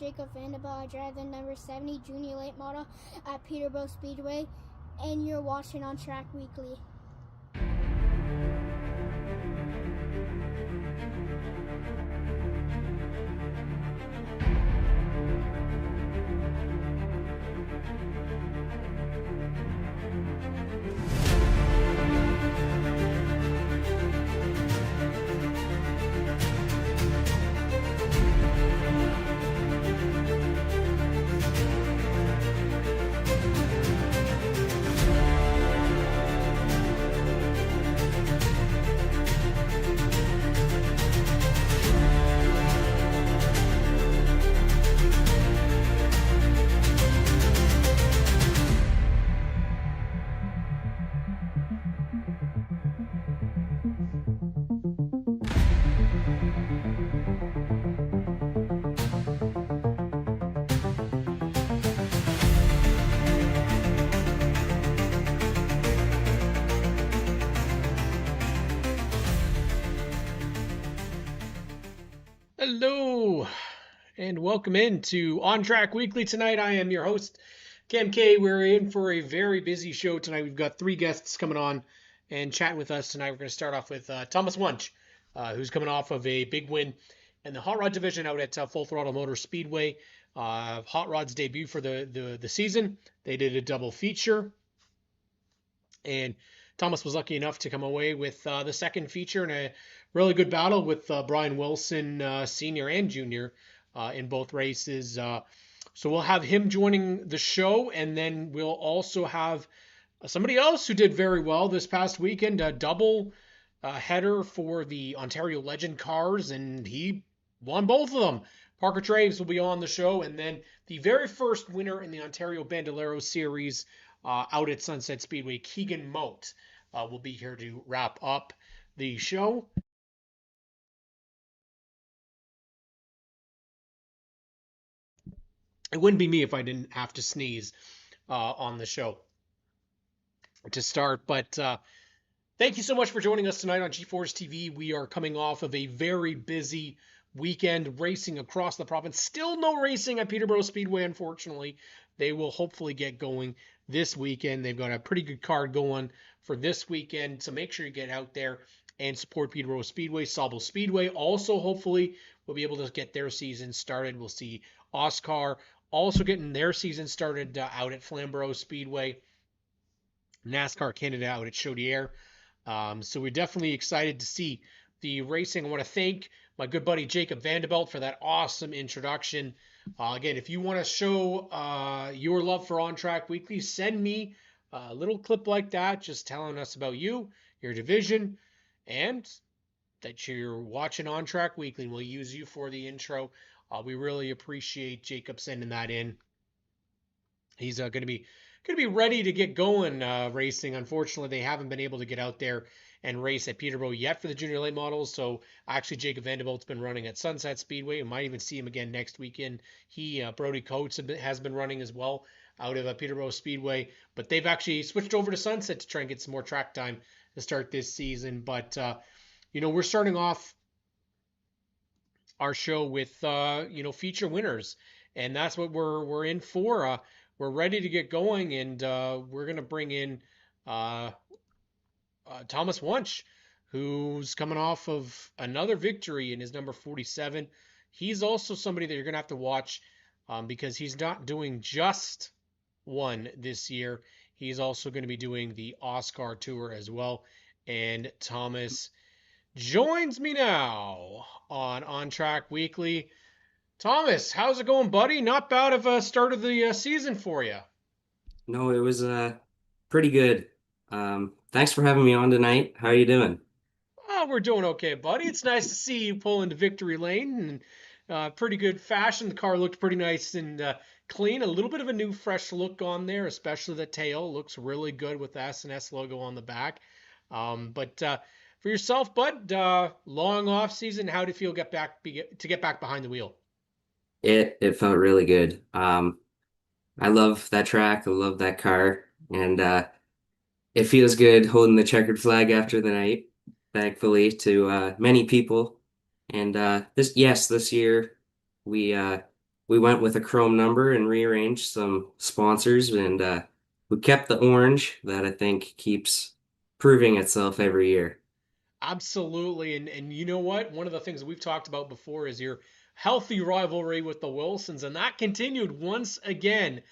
Jacob Vanderbilt. I drive the number 70 Junior Late Model at Peterborough Speedway, and you're watching ONTrack Weekly. Hello, and welcome into ONTrack Weekly tonight. I am your host, Cam K. We're in for a very busy show tonight. We've got three guests coming on and chatting with us tonight. We're going to start off with Thomas Wunsch, who's coming off of a big win in the Hot Rod division out at Full Throttle Motor Speedway. Hot Rod's debut for the season. They did a double feature, and Thomas was lucky enough to come away with the second feature in a really good battle with Brian Wilson, senior and junior, in both races. So we'll have him joining the show, and then we'll also have somebody else who did very well this past weekend, a double header for the Ontario Legend cars, and he won both of them. Parker Traves will be on the show, and then the very first winner in the Ontario Bandolero Series out at Sunset Speedway, Keegan Moat, will be here to wrap up the show. It wouldn't be me if I didn't have to sneeze on the show to start. But thank you so much for joining us tonight on G4S TV. We are coming off of a very busy weekend racing across the province. Still no racing at Peterborough Speedway, unfortunately. They will hopefully get going this weekend. They've got a pretty good card going for this weekend, so make sure you get out there and support Peterborough Speedway. Sauble Speedway also hopefully will be able to get their season started. We'll see Oscar also getting their season started out at Flamborough Speedway. NASCAR Canada out at Chaudière. So we're definitely excited to see the racing. I want to thank my good buddy Jacob Vanderbilt for that awesome introduction. Again, if you want to show your love for ONTrack Weekly, send me a little clip like that, just telling us about you, your division, and that you're watching ONTrack Weekly, and we'll use you for the intro. We really appreciate Jacob sending that in. He's going to be ready to get going racing. Unfortunately, they haven't been able to get out there and race at Peterborough yet for the junior late models. So actually, Jacob Vanderbilt's been running at Sunset Speedway. We might even see him again next weekend. Brody Coates has been running as well out of Peterborough Speedway, but they've actually switched over to Sunset to try and get some more track time to start this season. But we're starting off our show with feature winners, and that's what we're in for. We're ready to get going, and we're gonna bring in Thomas Wunsch, who's coming off of another victory in his number 47. He's also somebody that you're gonna have to watch because he's not doing just one this year. He's also going to be doing the Oscar Tour as well. And Thomas joins me now on ONTrack Weekly. Thomas, how's it going, buddy? Not bad of a start of the season for you. No, it was pretty good. Thanks for having me on tonight. How are you doing? Oh, we're doing okay, buddy. It's nice to see you pull into victory lane in pretty good fashion. The car looked pretty nice and clean. A little bit of a new, fresh look on there, especially the tail. Looks really good with the S&S logo on the back. But for yourself, bud, long off season. How do you feel to get back behind the wheel? It felt really good. I love that track. I love that car, and it feels good holding the checkered flag after the night. Thankfully, to many people. And this year we we went with a chrome number and rearranged some sponsors, and we kept the orange that I think keeps proving itself every year. Absolutely. And you know what? One of the things that we've talked about before is your healthy rivalry with the Wilsons, and that continued once again.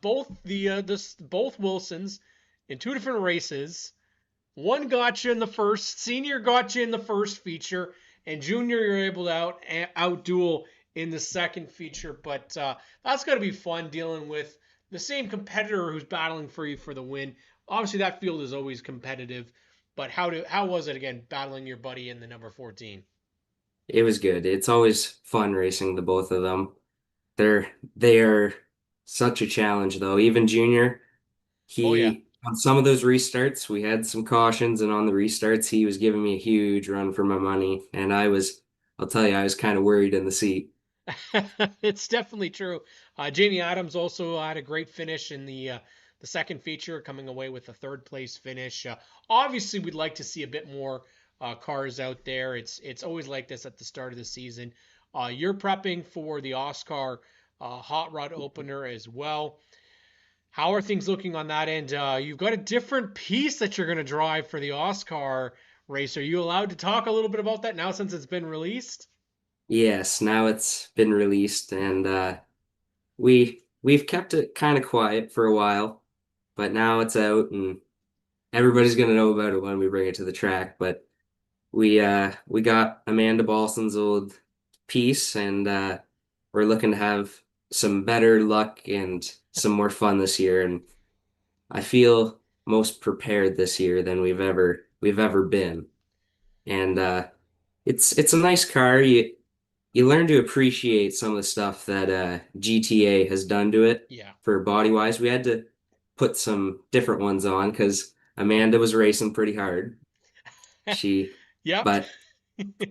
Both Wilsons in two different races. One got you in the first, senior got you in the first feature, and junior you're able to outduel in the second feature. But that's got to be fun dealing with the same competitor who's battling for you for the win. Obviously, that field is always competitive. But how was it again battling your buddy in the number 14? It was good. It's always fun racing the both of them. They are such a challenge though. Even Junior, Oh yeah. he on some of those restarts, we had some cautions, and on the restarts, he was giving me a huge run for my money, and I'll tell you, I was kind of worried in the seat. It's definitely true. Jamie Adams also had a great finish in the second feature, coming away with a third place finish. Obviously, we'd like to see a bit more cars out there. It's always like this at the start of the season. You're prepping for the Oscar Hot Rod Opener as well. How are things looking on that end? You've got a different piece that you're going to drive for the Oscar race. Are you allowed to talk a little bit about that now since it's been released? Yes, now it's been released, and we've kept it kind of quiet for a while, but now it's out, and everybody's gonna know about it when we bring it to the track. But we got Amanda Balson's old piece, and we're looking to have some better luck and some more fun this year. And I feel most prepared this year than we've ever been. And it's a nice car. You learn to appreciate some of the stuff that GTA has done to it Yeah. for body wise. We had to put some different ones on because Amanda was racing pretty hard. She, Yep. but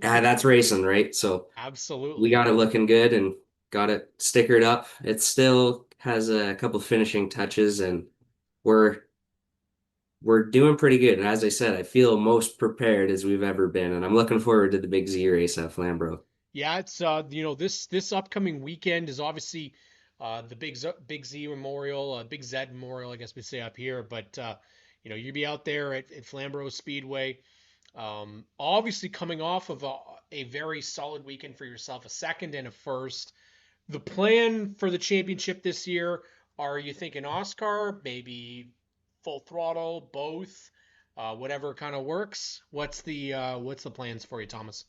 that's racing, right? So we Absolutely. got it looking good and got it stickered up. It still has a couple finishing touches, and we're we're doing pretty good. And as I said, I feel most prepared as we've ever been, and I'm looking forward to the big Z race at Flamborough. Yeah, it's this upcoming weekend is obviously the Big Z Memorial, Big Z Memorial, I guess we say up here, but you'll be out there at Flamborough Speedway. Obviously coming off of a very solid weekend for yourself, a second and a first. The plan for the championship this year, are you thinking Oscar, maybe full throttle, both, whatever kind of works? What's the plans for you, Thomas?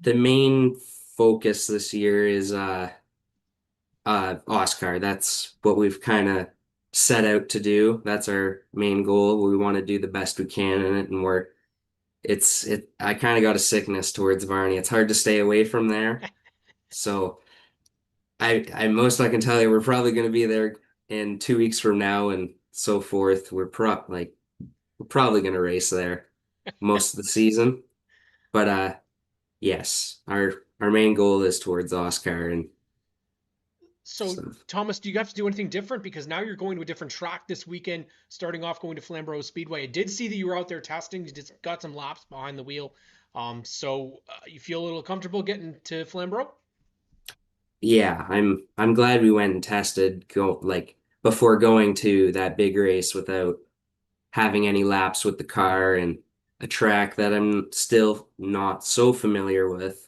The main focus this year is Oscar. That's what we've kind of set out to do. That's our main goal. We want to do the best we can in it, and I kind of got a sickness towards Varney. It's hard to stay away from there. So I most I can tell you, we're probably going to be there in 2 weeks from now and so forth. We're probably going to race there most of the season. But yes, our main goal is towards Oscar and So, stuff. Thomas, do you have to do anything different? Because now you're going to a different track this weekend, starting off going to Flamborough Speedway. I did see that you were out there testing. You just got some laps behind the wheel. So you feel a little comfortable getting to Flamborough? Yeah, I'm glad we went and tested go like before going to that big race without having any laps with the car and a track that I'm still not so familiar with.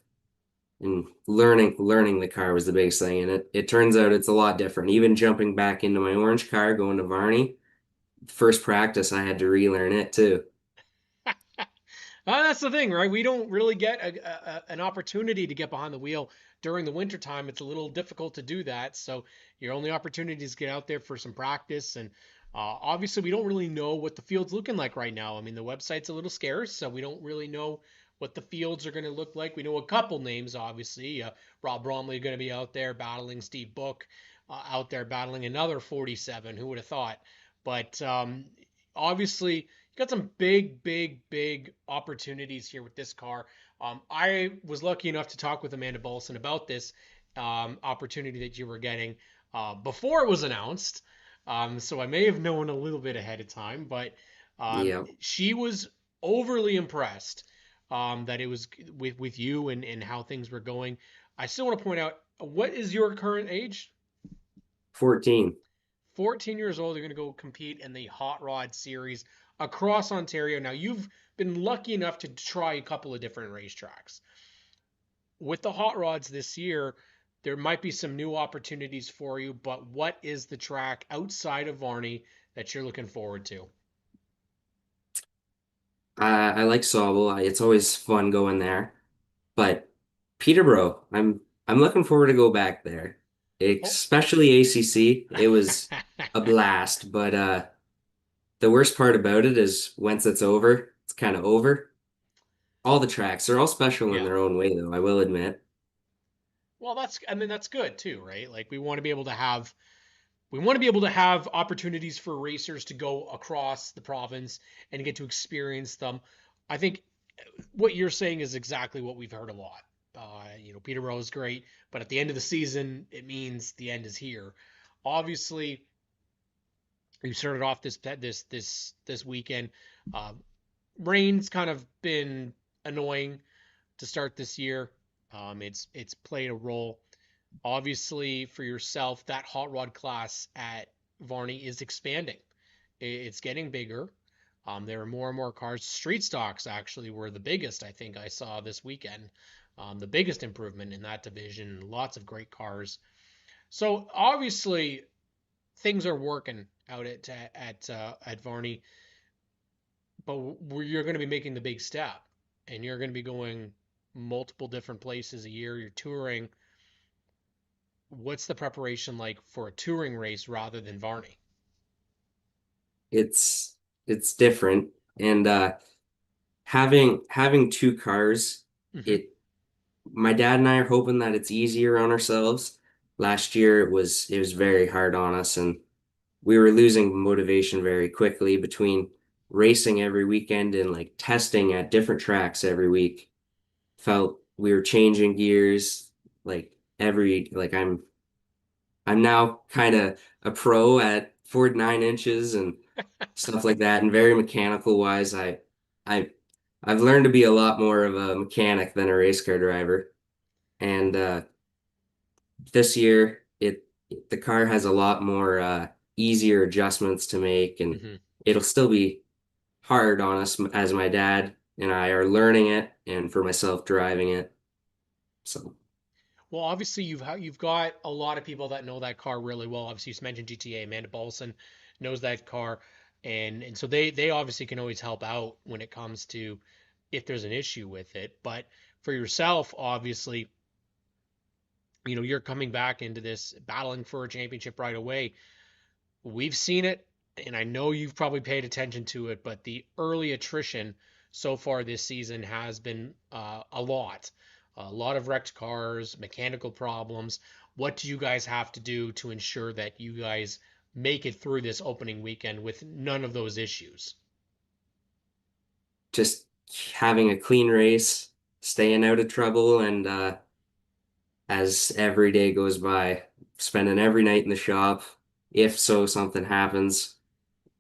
And learning the car was the biggest thing. And it turns out it's a lot different. Even jumping back into my orange car going to Varney, first practice I had to relearn it too. That's the thing, right? We don't really get an opportunity to get behind the wheel during the winter time. It's a little difficult to do that. So your only opportunity is get out there for some practice. And obviously, we don't really know what the field's looking like right now. I mean, the website's a little scarce, so we don't really know what the fields are going to look like. We know a couple names, obviously. Rob Bromley going to be out there battling Steve Book, out there battling another 47. Who would have thought? But obviously, you got some big, big, big opportunities here with this car. I was lucky enough to talk with Amanda Bolson about this opportunity that you were getting before it was announced. So I may have known a little bit ahead of time, but Yeah. she was overly impressed that it was with you and how things were going. I still want to point out What is your current age? 14. 14 years old. You're going to go compete in the Hot Rod Series across Ontario. Now, you've been lucky enough to try a couple of different racetracks. With the Hot Rods this year, there might be some new opportunities for you, but what is the track outside of Varney that you're looking forward to? I like Sobel. It's always fun going there. But Peterborough, I'm looking forward to go back there. Oh. Especially ACC. It was a blast, but the worst part about it is once it's over, it's kind of over. All the tracks, they're all special in Yeah. their own way, though, I will admit. Well, I mean, that's good too, right? Like we want to be able to have opportunities for racers to go across the province and get to experience them. I think what you're saying is exactly what we've heard a lot. Peterborough is great, but at the end of the season, it means the end is here. Obviously, you started off this weekend. Uh, Rain's kind of been annoying to start this year. It's played a role. Obviously, for yourself, that hot rod class at Varney is expanding. It's getting bigger. There are more and more cars. Street stocks actually were the biggest I think I saw this weekend. The biggest improvement in that division. Lots of great cars. So obviously things are working out at Varney, but you're going to be making the big step, and you're going to be going multiple different places a year. You're touring. What's the preparation like for a touring race rather than Varney? It's it's different. And having two cars, Hmm. it my dad and I are hoping that it's easier on ourselves. Last year it was very hard on us and we were losing motivation very quickly between racing every weekend and like testing at different tracks every week. Felt we were changing gears like every like I'm now kind of a pro at 49 inches and stuff like that, and very mechanical wise. I I've learned to be a lot more of a mechanic than a race car driver, and this year the car has a lot more easier adjustments to make, and Hmm. it'll still be hard on us as my dad and I are learning it, and for myself driving it. So Well, obviously you've got a lot of people that know that car really well. Obviously, you mentioned GTA. Amanda Bolson knows that car, and so they obviously can always help out when it comes to if there's an issue with it. But for yourself, obviously, you're coming back into this battling for a championship right away. We've seen it, and I know you've probably paid attention to it, but the early attrition so far this season has been a lot. A lot of wrecked cars, mechanical problems. What do you guys have to do to ensure that you guys make it through this opening weekend with none of those issues? just having a clean race, staying out of trouble, and as every day goes by, spending every night in the shop. If so something happens,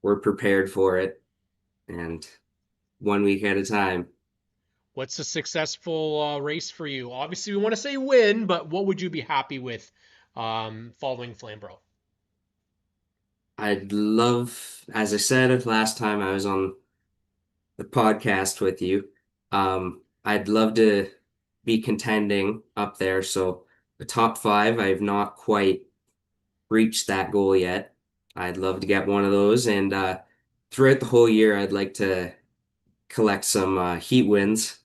we're prepared for it, and one week at a time. What's a successful race for you? Obviously, we want to say win, but what would you be happy with following Flambro? I'd love, as I said last time I was on the podcast with you, I'd love to be contending up there. So the top five, I've not quite reached that goal yet. I'd love to get one of those. And throughout the whole year, I'd like to collect some heat wins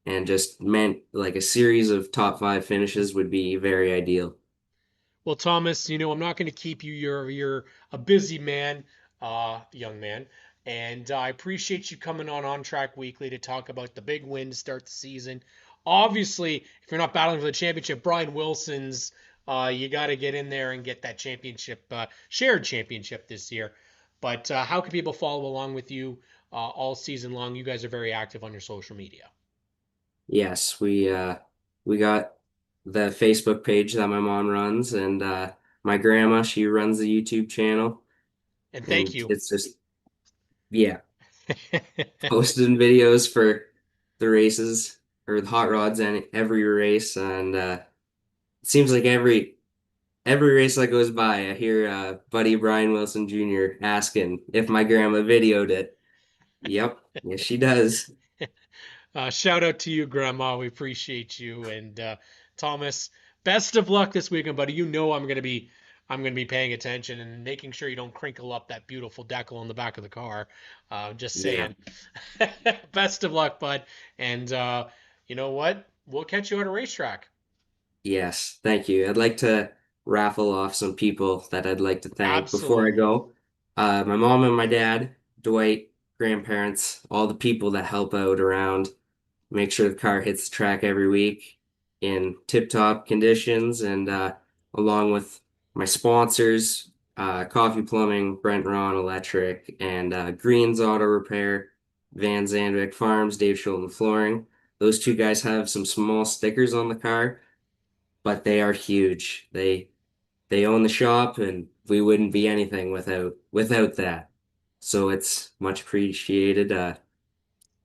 and just meant like a series of top five finishes would be very ideal. Well, Thomas, I'm not going to keep you. You're a busy man, young man, and I appreciate you coming on Track Weekly to talk about the big win to start the season. Obviously, if you're not battling for the championship, Brian Wilson's, you got to get in there and get that championship, shared championship this year. But how can people follow along with you all season long? You guys are very active on your social media. Yes, we got the Facebook page that my mom runs and my grandma, she runs the YouTube channel And thank and you. it's just yeah, posting videos for the races or the hot rods and every race and seems like every race that goes by, I hear buddy Brian Wilson Jr. asking if my grandma videoed it. Yep, yes she does. Shout out to you, Grandma. We appreciate you. And Thomas, best of luck this weekend, buddy. You know I'm gonna be paying attention and making sure you don't crinkle up that beautiful decal in the back of the car. Just Yeah. saying. Best of luck, bud. And you know what? We'll catch you at a racetrack. Yes, thank you. I'd like to raffle off some people that I'd like to thank before I Absolutely. go. My mom and my dad, Dwight, grandparents, all the people that help out around, make sure the car hits the track every week in tip-top conditions, and along with my sponsors, Coffee Plumbing, Brent Ron Electric, and Greens Auto Repair, Van Zandvik Farms, Dave Schulten Flooring. Those two guys have some small stickers on the car, but they are huge. They own the shop, and we wouldn't be anything without that. So it's much appreciated.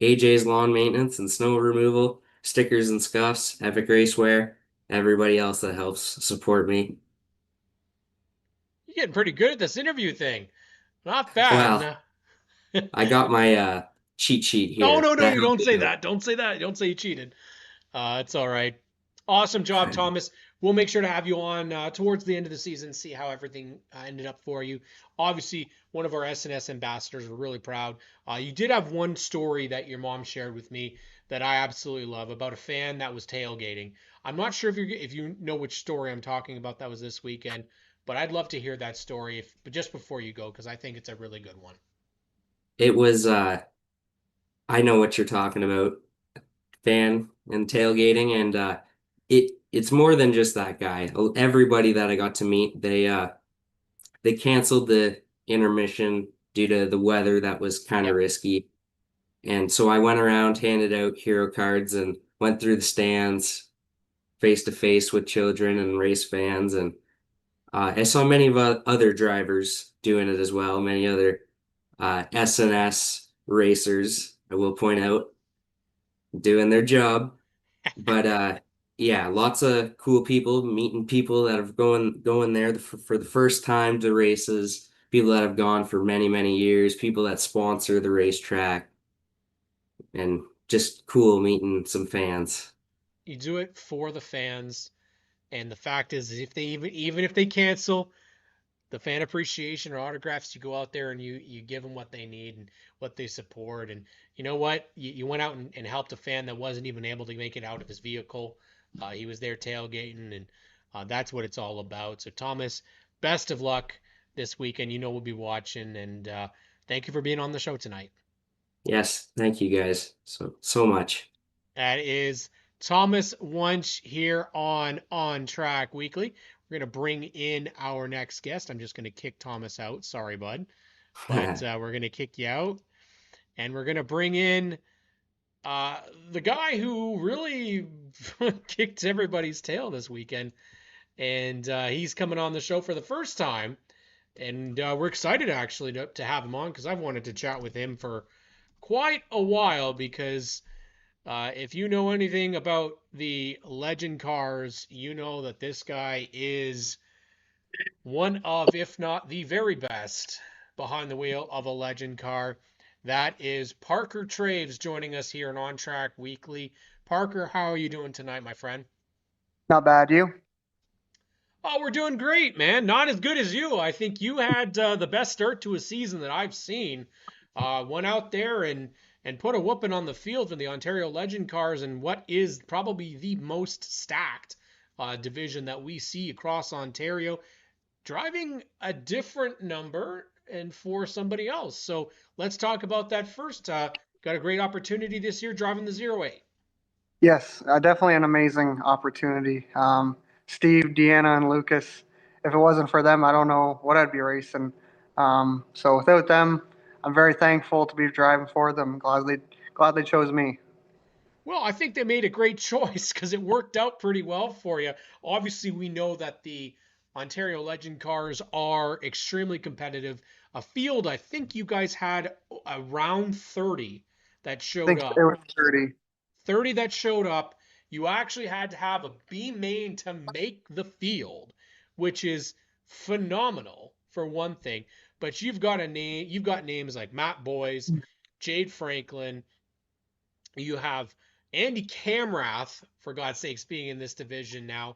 AJ's Lawn Maintenance and Snow Removal, Stickers and Scuffs, Epic Racewear, everybody else that helps support me. You're getting pretty good at this interview thing. Not bad. Well, No, I got my cheat sheet no, here no, no, that you helped don't me say out. that. Don't say that. Don't say you cheated. It's all right. Awesome job, Thomas. We'll make sure to have you on towards the end of the season, see how everything ended up for you. Obviously, one of our S&S ambassadors. We're really proud. You did have one story that your mom shared with me that I absolutely love about a fan that was tailgating. I'm not sure if you know which story I'm talking about that was this weekend, but I'd love to hear that story but just before you go because I think it's a really good one. It was I know what you're talking about, fan and tailgating, and it's more than just that guy. Everybody that I got to meet, they canceled the intermission due to the weather that was kind of Yep. risky. And so I went around, handed out hero cards, and went through the stands face to face with children and race fans. And I saw many of other drivers doing it as well, many other S&S racers, I will point out, doing their job. But yeah, lots of cool people, meeting people that have going there for the first time to races, people that have gone for many, many years, people that sponsor the racetrack, and just cool meeting some fans. You do it for the fans, and the fact is, if they even if they cancel, the fan appreciation or autographs, you go out there and you give them what they need and what they support. And you know what? You went out and helped a fan that wasn't even able to make it out of his vehicle. He was there tailgating, and that's what it's all about. So, Thomas, best of luck this weekend. You know we'll be watching, and thank you for being on the show tonight. Yes, thank you guys so much. That is Thomas Wunsch here on ONTrack Weekly. We're going to bring in our next guest. I'm just going to kick Thomas out. Sorry, bud. But we're going to kick you out. And we're going to bring in uh, the guy who really kicked everybody's tail this weekend. And he's coming on the show for the first time. And we're excited actually to have him on because I've wanted to chat with him for quite a while because if you know anything about the legend cars, you know that this guy is one of, if not the very best, behind the wheel of a legend car. That is Parker Traves joining us here on OnTrack Weekly. Parker, how are you doing tonight, my friend? Not bad, you? Oh, we're doing great, man. Not as good as you. I think you had the best start to a season that I've seen. Went out there and put a whooping on the field for the Ontario Legend Cars and what is probably the most stacked division that we see across Ontario, driving a different number and for somebody else. So let's talk about that first. Got a great opportunity this year driving the 08. Yes, definitely an amazing opportunity. Steve, Deanna, and Lucas, if it wasn't for them, I don't know what I'd be racing. So without them, I'm very thankful to be driving for them. Glad they chose me. Well, I think they made a great choice because it worked out pretty well for you. Obviously, we know that the Ontario Legend cars are extremely competitive. A field, I think you guys had around 30 that I showed think it up. was 30. 30 that showed up. You actually had to have a B main to make the field, which is phenomenal for one thing. But you've got names like Matt Boyes, Jade Franklin. You have Andy Camrath, for God's sakes, being in this division now.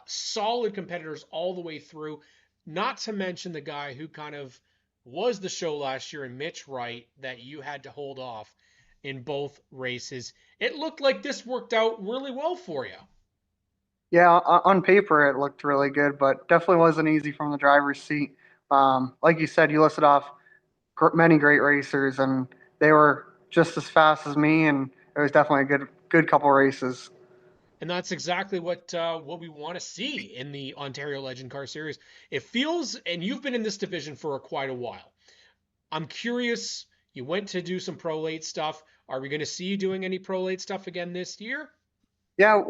Solid competitors all the way through. Not to mention the guy who kind of was the show last year in Mitch Wright that you had to hold off in both races. It looked like this worked out really well for you. Yeah, on paper it looked really good, but definitely wasn't easy from the driver's seat. Like you said, you listed off many great racers, and they were just as fast as me, and it was definitely a good couple races. And that's exactly what we want to see in the Ontario Legend Car Series. It feels, and you've been in this division for quite a while. I'm curious. You went to do some pro late stuff. Are we going to see you doing any pro late stuff again this year? Yeah,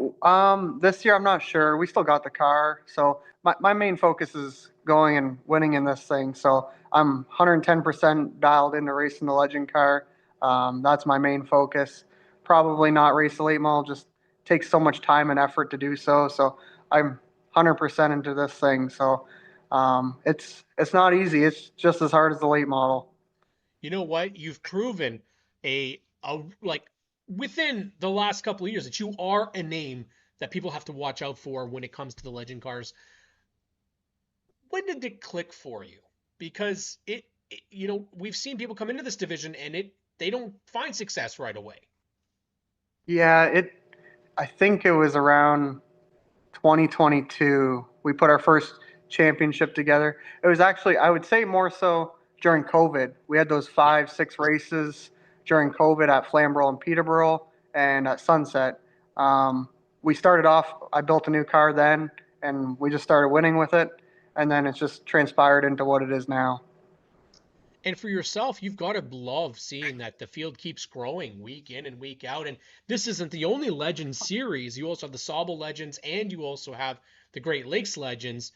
this year I'm not sure. We still got the car, so my main focus is going and winning in this thing. So I'm 110% dialed into racing the Legend car. That's my main focus. Probably not race the late model, just takes so much time and effort to do so. So I'm 100% into this thing. So it's not easy. It's just as hard as the late model. You know what? You've proven like within the last couple of years that you are a name that people have to watch out for when it comes to the Legend cars. When did it click for you? Because we've seen people come into this division and they don't find success right away. Yeah, I think it was around 2022. We put our first championship together. It was actually, I would say, more so during COVID. We had those Yeah. 5, 6 races during COVID at Flamborough and Peterborough and at Sunset. We started off, I built a new car then, and we just started winning with it. And then it's just transpired into what it is now. And for yourself, you've got to love seeing that the field keeps growing week in and week out. And this isn't the only Legends series. You also have the Sauble Legends and you also have the Great Lakes Legends.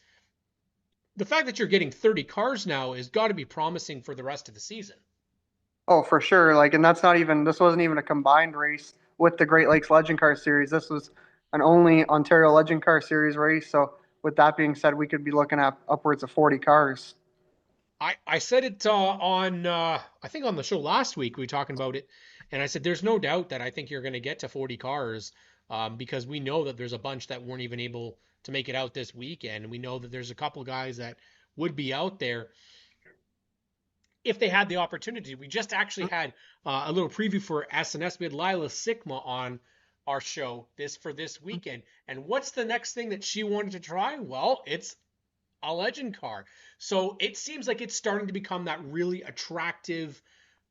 The fact that you're getting 30 cars now has got to be promising for the rest of the season. Oh, for sure. Like, and this wasn't even a combined race with the Great Lakes Legend Car Series. This was an only Ontario Legend Car Series race. So, with that being said, we could be looking at upwards of 40 cars. I said it I think on the show last week we were talking about it, and I said there's no doubt that I think you're going to get to 40 cars because we know that there's a bunch that weren't even able to make it out this weekend, and we know that there's a couple guys that would be out there if they had the opportunity. We just actually had a little preview for SNS. We had Lila Sigma on our show this weekend, and what's the next thing that she wanted to try? Well, it's a Legend car. So it seems like it's starting to become that really attractive,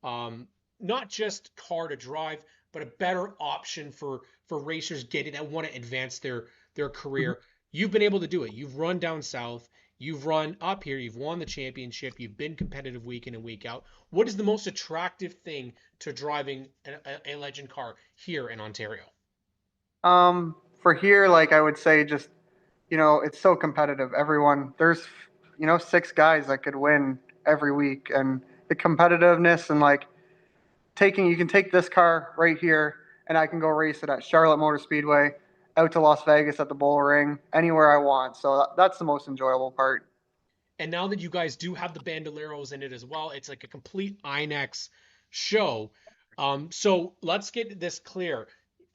not just car to drive, but a better option for racers getting that want to advance their career. You've been able to do it. You've run down south. You've run up here. You've won the championship. You've been competitive week in and week out. What is the most attractive thing to driving a Legend car here in Ontario? For here, like I would say, just it's so competitive. There's 6 guys that could win every week, and the competitiveness and like you can take this car right here, and I can go race it at Charlotte Motor Speedway, out to Las Vegas at the Bull Ring, anywhere I want. So that's the most enjoyable part. And now that you guys do have the Bandoleros in it as well, it's like a complete INEX show. So let's get this clear.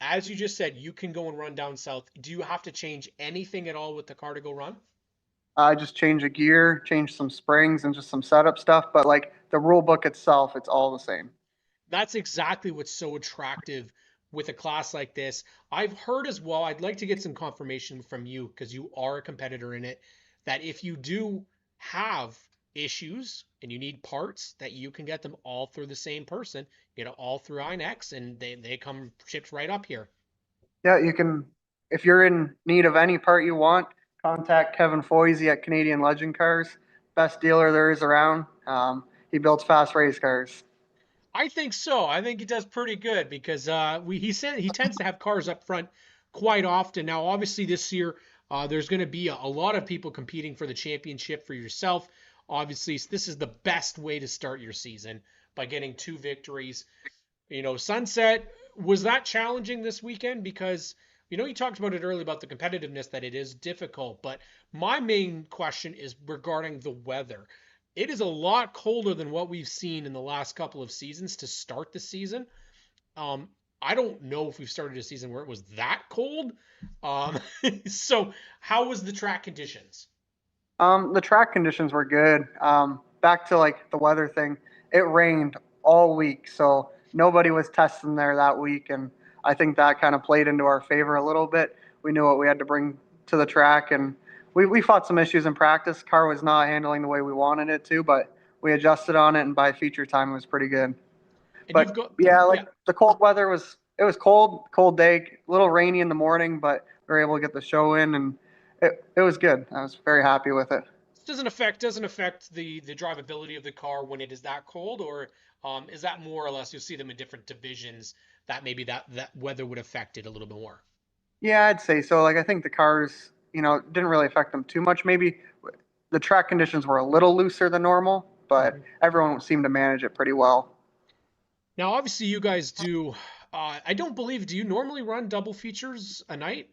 As you just said, you can go and run down south. Do you have to change anything at all with the car to go run? I just change a gear, change some springs, and just some setup stuff. But like the rule book itself, it's all the same. That's exactly what's so attractive with a class like this. I've heard as well, I'd like to get some confirmation from you because you are a competitor in it, that if you do have issues and you need parts, that you can get them all through the same person, get it all through INEX, and they come shipped right up here. Yeah, you can, if you're in need of any part you want, contact Kevin Foisey at Canadian Legend Cars. Best dealer there is around. He builds fast race cars. I think so. I think he does pretty good because he said he tends to have cars up front quite often. Now, obviously, this year there's going to be a lot of people competing for the championship for yourself. Obviously, this is the best way to start your season by getting 2 victories. Sunset, was that challenging this weekend? Because You talked about it earlier about the competitiveness, that it is difficult, but my main question is regarding the weather. It is a lot colder than what we've seen in the last couple of seasons to start the season. Um, I don't know if we've started a season where it was that cold. Um, so how was the track conditions? The track conditions were good. Back to like the weather thing, it rained all week, so nobody was testing there that week, and I think that kind of played into our favor a little bit. We knew what we had to bring to the track, and we fought some issues in practice. Car was not handling the way we wanted it to, but we adjusted on it, and by feature time, it was pretty good. And you've But got, yeah, like yeah, the cold weather was, it was cold day, a little rainy in the morning, but we were able to get the show in, and it was good. I was very happy with it. doesn't affect the drivability of the car when it is that cold, or is that more or less you'll see them in different divisions that maybe that weather would affect it a little bit more? Yeah, I'd say so. Like I think the cars, didn't really affect them too much. Maybe the track conditions were a little looser than normal, but Mhm. everyone seemed to manage it pretty well. Now, obviously, you guys do. I don't believe. Do you normally run double features a night?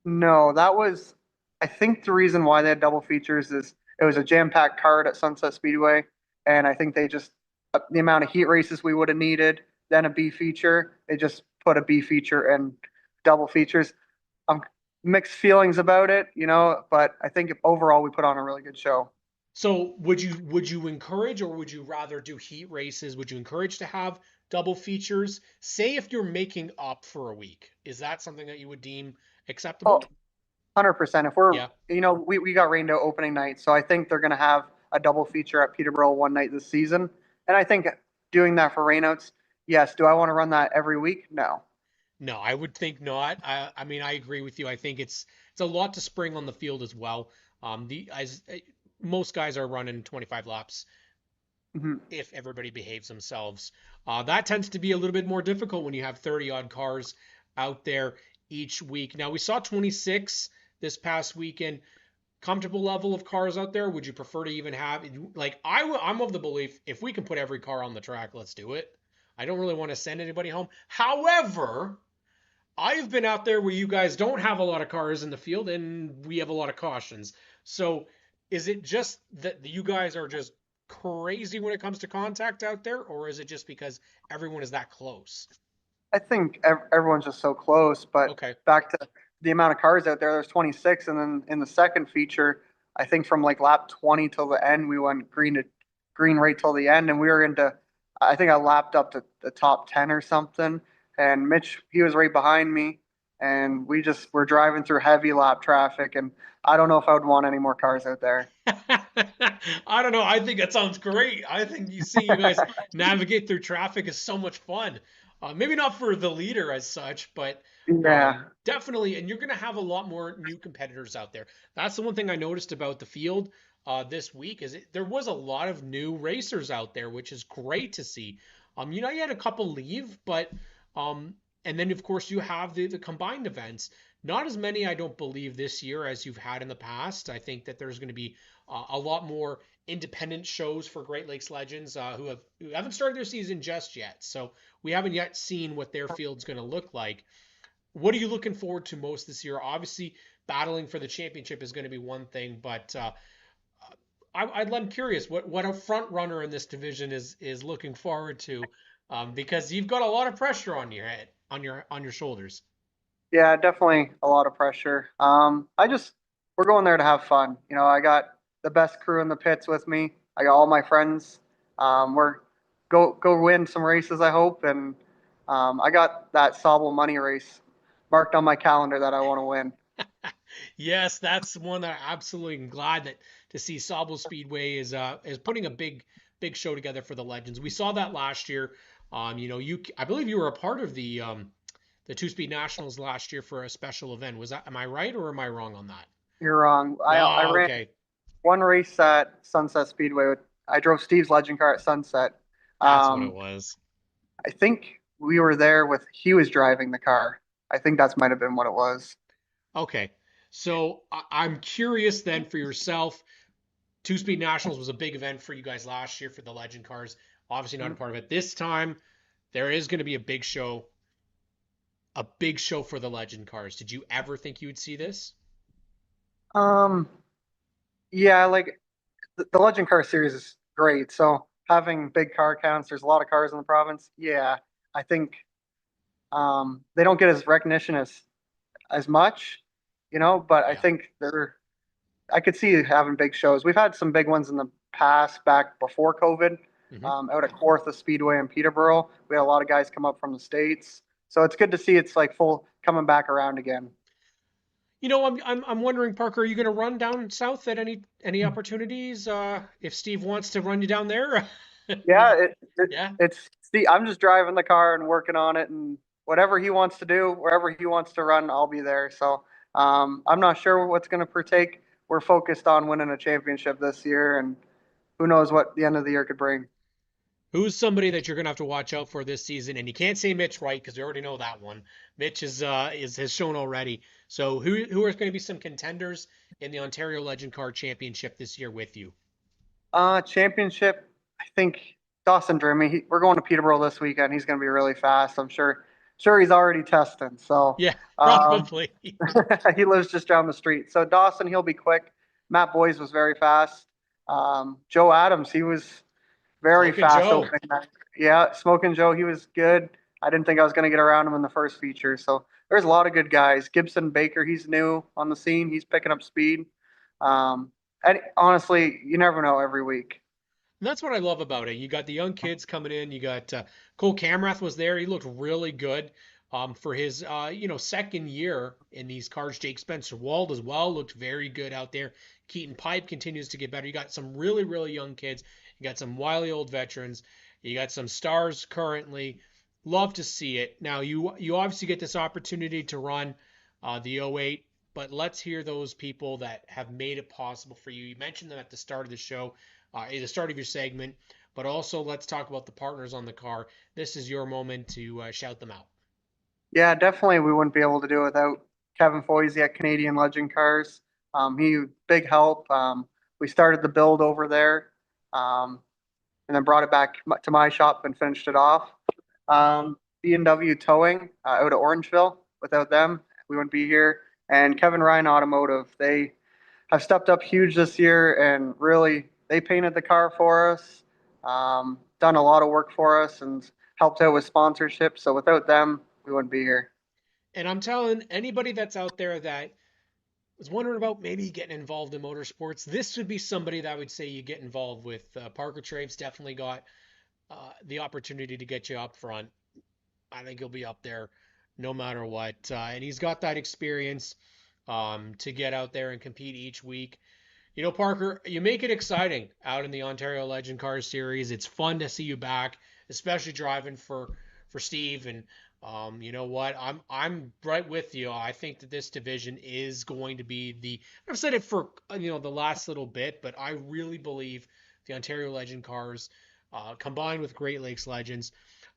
No, I think the reason why they had double features is it was a jam-packed card at Sunset Speedway, and I think they just, the amount of heat races we would have needed, then a B feature, they just put a B feature and double features. I'm mixed feelings about it, but I think overall we put on a really good show. So would you encourage, or would you rather do heat races? Would you encourage to have double features? Say if you're making up for a week, is that something that you would deem Oh, acceptable? 100%. If we're, Yeah. we got rained out opening night, so I think they're going to have a double feature at Peterborough one night this season. And I think doing that for rainouts, yes. Do I want to run that every week? No. No, I would think not. I mean, I agree with you. I think it's a lot to spring on the field as well. The as Most guys are running 25 laps Hmm. if everybody behaves themselves. That tends to be a little bit more difficult when you have 30 odd cars out there each week. Now we saw 26 this past weekend. Comfortable level of cars out there. Would you prefer to even have, like, I'm of the belief if we can put every car on the track, let's do it. I don't really want to send anybody home. However, I've been out there where you guys don't have a lot of cars in the field and we have a lot of cautions. So is it just that you guys are just crazy when it comes to contact out there, or is it just because everyone is that close? I think everyone's just so close. But Okay. back to the amount of cars out there, there's 26, and then in the second feature, I think from like lap 20 till the end, we went green right till the end, and we were into. I think I lapped up to the top 10 or something, and Mitch, he was right behind me, and we just were driving through heavy lap traffic, and I don't know if I would want any more cars out there. I don't know. I think that sounds great. I think seeing you guys navigate through traffic is so much fun. Maybe not for the leader as such, but Yeah. definitely. And you're going to have a lot more new competitors out there. That's the one thing I noticed about the field this week is there was a lot of new racers out there, which is great to see. You had a couple leave, but and then of course you have the combined events. Not as many, I don't believe, this year as you've had in the past. I think that there's going to be a lot more independent shows for Great Lakes Legends who haven't started their season just yet. So we haven't yet seen what their field's going to look like. What are you looking forward to most this year? Obviously, battling for the championship is going to be one thing, but I'm curious what a front runner in this division is looking forward to, because you've got a lot of pressure on your head, on your shoulders. Yeah, definitely a lot of pressure. We're going there to have fun. I got the best crew in the pits with me. I got all my friends. We're go win some races, I hope, and I got that Sobel money race marked on my calendar that I want to win. Yes, that's one that I absolutely am glad that to see Sauble Speedway is putting a big show together for the Legends. We saw that last year. I believe you were a part of the Two Speed Nationals last year for a special event. Am I right or am I wrong on that? You're wrong. I Ah, ran okay. one race at Sunset Speedway. I drove Steve's legend car at Sunset. That's what it Um, was. I think we were there with he was driving the car. I think that's might have been what it was. Okay. So I'm curious then for yourself. Two Speed Nationals was a big event for you guys last year for the Legend cars. Obviously not a part of it. This time, there is going to be a big show a big show for the Legend cars. Did you ever think you would see this? Um, yeah, like the Legend Car Series is great. So having big car counts, there's a lot of cars in the province. Yeah, I think they don't get as recognition as much, but I Yeah. think I could see having big shows. We've had some big ones in the past, back before COVID, Hmm. out at Kawartha Speedway in Peterborough. We had a lot of guys come up from the States. So it's good to see it's like full coming back around again. I'm wondering, Parker, are you going to run down south at any opportunities? If Steve wants to run you down there, Yeah, yeah. it's see, I'm just driving the car and working on it, and whatever he wants to do, wherever he wants to run, I'll be there. So I'm not sure what's going to partake. We're focused on winning a championship this year, and who knows what the end of the year could bring. Who's somebody that you're going to have to watch out for this season? And you can't say Mitch White because we already know that one. Mitch is has shown already. So who are going to be some contenders in the Ontario Legend Car Championship this year with you? Championship, I think Dawson Drimmy. We're going to Peterborough this weekend. He's going to be really fast. I'm sure he's already testing. So Yeah, um, probably. he lives just down the street. So Dawson, he'll be quick. Matt Boyes was very fast. Joe Adams, he was very Smoking fast Joe. opening night. Yeah, Smoking Joe, he was good. I didn't think I was going to get around him in the first feature. So there's a lot of good guys. Gibson Baker, he's new on the scene. He's picking up speed. And honestly, you never know every week. And that's what I love about it. You got the young kids coming in. You got Cole Camrath was there. He looked really good for his second year in these cars. Jake Spencer Wald as well looked very good out there. Keaton Pipe continues to get better. You got some really really young kids. You got some wily old veterans. You got some stars currently. Love to see it. Now you obviously get this opportunity to run the '08, but let's hear those people that have made it possible for you. You mentioned them at the start of the show at the start of your segment, but also let's talk about the partners on the car. This is your moment to shout them out. Yeah, definitely we wouldn't be able to do it without Kevin Foisey at Canadian Legend Cars. He big help. We started the build over there, um, and then brought it back to my shop and finished it off. B&W Towing out of Orangeville. Without them, we wouldn't be here. And Kevin Ryan Automotive, they have stepped up huge this year and really they painted the car for us, done a lot of work for us, and helped out with sponsorship. So without them, we wouldn't be here. And I'm telling anybody that's out there that was wondering about maybe getting involved in motorsports, this would be somebody that I would say you get involved with. Parker Traves definitely got the opportunity to get you up front. I think he'll be up there no matter what. And he's got that experience to get out there and compete each week. Parker, you make it exciting out in the Ontario Legend Cars Series. It's fun to see you back, especially driving for Steve. And you know what? I'm right with you. I think that this division is going to be I've said it for the last little bit, but I really believe the Ontario Legend Cars, combined with Great Lakes Legends,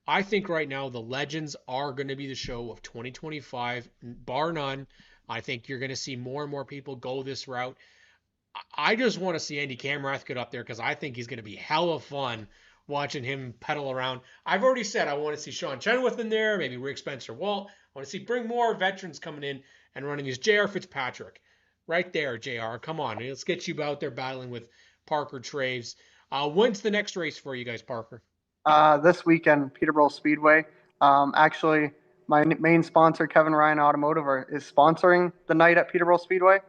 I think right now the Legends are going to be the show of 2025, bar none. I think you're going to see more and more people go this route. I just want to see Andy Camrath get up there because I think he's going to be hella fun watching him pedal around. I've already said I want to see Sean Chenoweth in there, maybe Rick Spencer Walt. I want to see bring more veterans coming in and running these. J.R. Fitzpatrick, right there, J.R. Come on, let's get you out there battling with Parker Traves. When's the next race for you guys, Parker? This weekend, Peterborough Speedway. Actually, my main sponsor, Kevin Ryan Automotive, is sponsoring the night at Peterborough Speedway.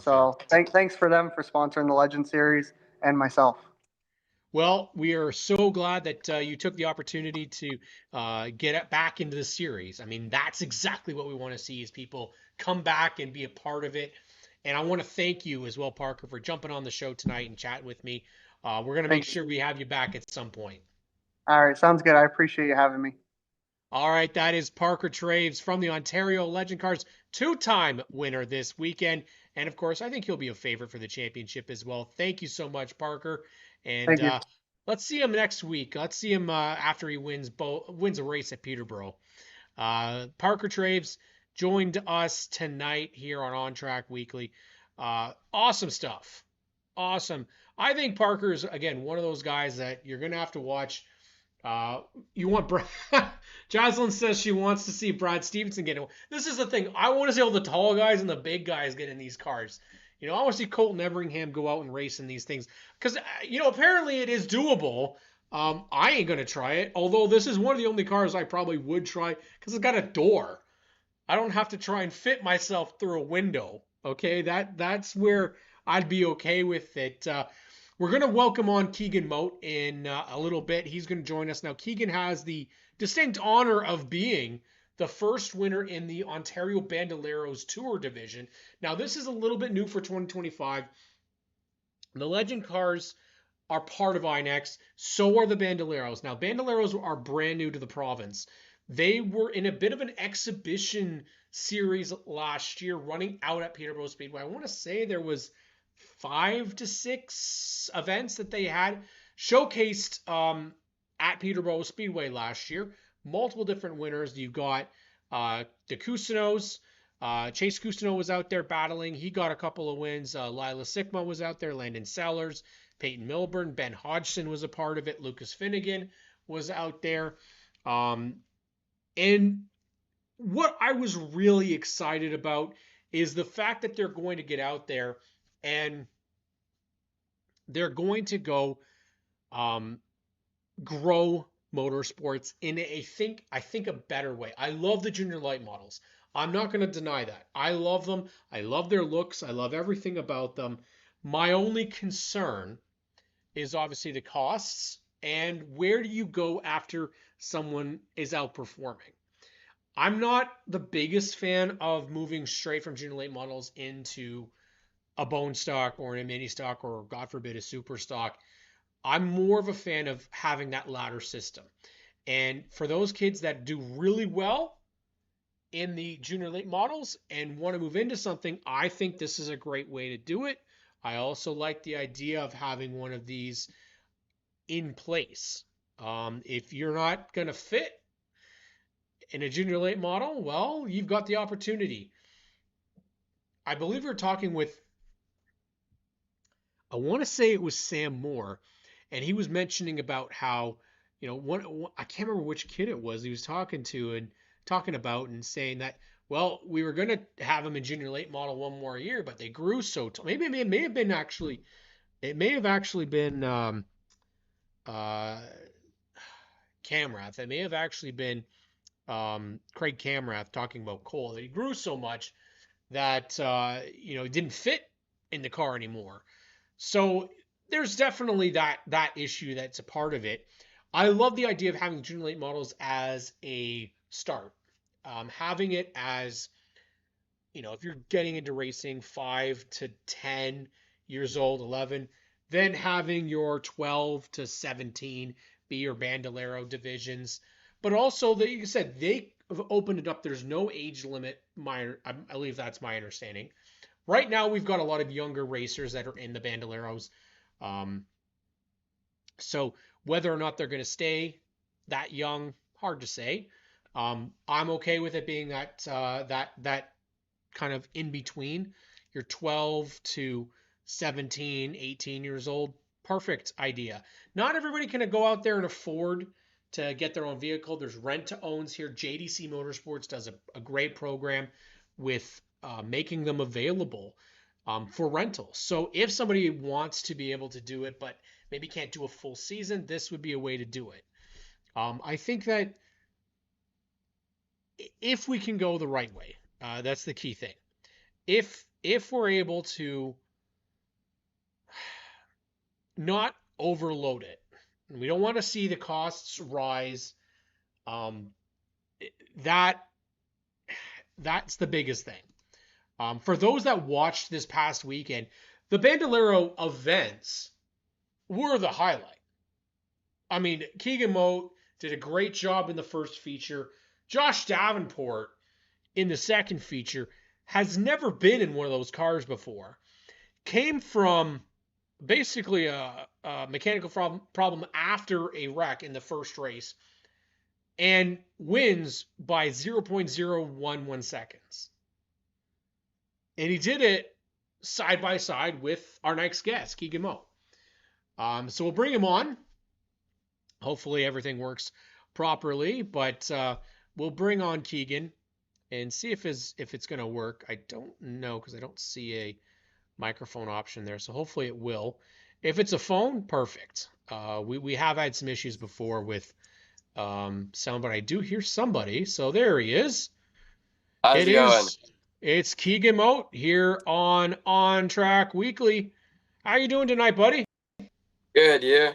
So Perfect. thanks for them for sponsoring the Legend Series and myself. Well, we are so glad that you took the opportunity to get back into the series. I mean, that's exactly what we want to see is people come back and be a part of it. And I want to thank you as well, Parker, for jumping on the show tonight and chatting with me. We're going to make Thanks. sure we have you back at some point. All right, sounds good. I appreciate you having me. All right, that is Parker Traves from the Ontario Legend Cars, two-time winner this weekend. And of course, I think he'll be a favorite for the championship as well. Thank you so much, Parker. And Thank you. let's see him next week. Let's see him after he wins a race at Peterborough. Parker Traves joined us tonight here on ONTrack Weekly. Awesome stuff. Awesome. I think Parker's, again, one of those guys that you're going to have to watch You want Brad? Jocelyn says she wants to see Brad Stevenson get it. This is the thing. I want to see all the tall guys and the big guys get in these cars. I want to see Colton Everingham go out and race in these things because apparently it is doable. I ain't gonna try it. Although this is one of the only cars I probably would try because it's got a door. I don't have to try and fit myself through a window. Okay, that's where I'd be okay with it. We're going to welcome on Keegan Moat in a little bit. He's going to join us now. Keegan has the distinct honor of being the first winner in the Ontario Bandoleros Tour division. Now, this is a little bit new for 2025. The Legend cars are part of INEX. So are the Bandoleros. Now, Bandoleros are brand new to the province. They were in a bit of an exhibition series last year running out at Peterborough Speedway. I want to say there was 5 to 6 events that they had showcased at Peterborough Speedway last year. Multiple different winners. You've got the Cousineaus. Chase Cousineau was out there battling. He got a couple of wins. Lila Sikma was out there. Landon Sellers, Peyton Milburn, Ben Hodgson was a part of it. Lucas Finnegan was out there. And what I was really excited about is the fact that they're going to get out there and they're going to go grow motorsports in I think a better way. I love the junior light models. I'm not going to deny that. I love them. I love their looks. I love everything about them. My only concern is obviously the costs and where do you go after someone is outperforming. I'm not the biggest fan of moving straight from junior late models into a bone stock or a mini stock or, God forbid, a super stock. I'm more of a fan of having that ladder system. And for those kids that do really well in the junior late models and want to move into something, I think this is a great way to do it. I also like the idea of having one of these in place. If you're not going to fit in a junior late model, well, you've got the opportunity. I believe we were talking with, I want to say it was Sam Moore, and he was mentioning about how, I can't remember which kid it was he was talking to and talking about and saying that, well, we were going to have them in junior late model one more year, but they grew so tall. Maybe it may have been actually been Camrath. It may have actually been Craig Camrath talking about Cole, that he grew so much that he didn't fit in the car anymore. So there's definitely that issue that's a part of it. I love the idea of having junior late models as a start. Having it as, if you're getting into racing 5 to 10 years old, 11, then having your 12 to 17 be your Bandolero divisions. But also, like you said, they have opened it up. There's no age limit. I believe that's my understanding. Right now, we've got a lot of younger racers that are in the Bandoleros. So whether or not they're going to stay that young, hard to say. I'm okay with it being that kind of in between. You're 12 to 17, 18 years old. Perfect idea. Not everybody can go out there and afford to get their own vehicle. There's rent to owns here. JDC Motorsports does a great program with making them available for rental. So if somebody wants to be able to do it, but maybe can't do a full season, this would be a way to do it. I think that if we can go the right way, that's the key thing. If we're able to not overload it, we don't want to see the costs rise. That's the biggest thing. For those that watched this past weekend, the Bandolero events were the highlight. I mean, Keegan Moat did a great job in the first feature. Josh Davenport in the second feature has never been in one of those cars before. Came from basically a mechanical problem after a wreck in the first race and wins by 0.011 seconds. And he did it side by side with our next guest, Keegan Moat. So we'll bring him on Hopefully everything works properly, but we'll bring on Keegan and see if it's going to work. I don't know because I don't see a microphone option there, so hopefully it will. If it's a phone, perfect. We have had some issues before with sound, but I do hear somebody, so there he is. How's It it going? is. It's Keegan Moat here on ONTrack Weekly. How you doing tonight, buddy? Good, you?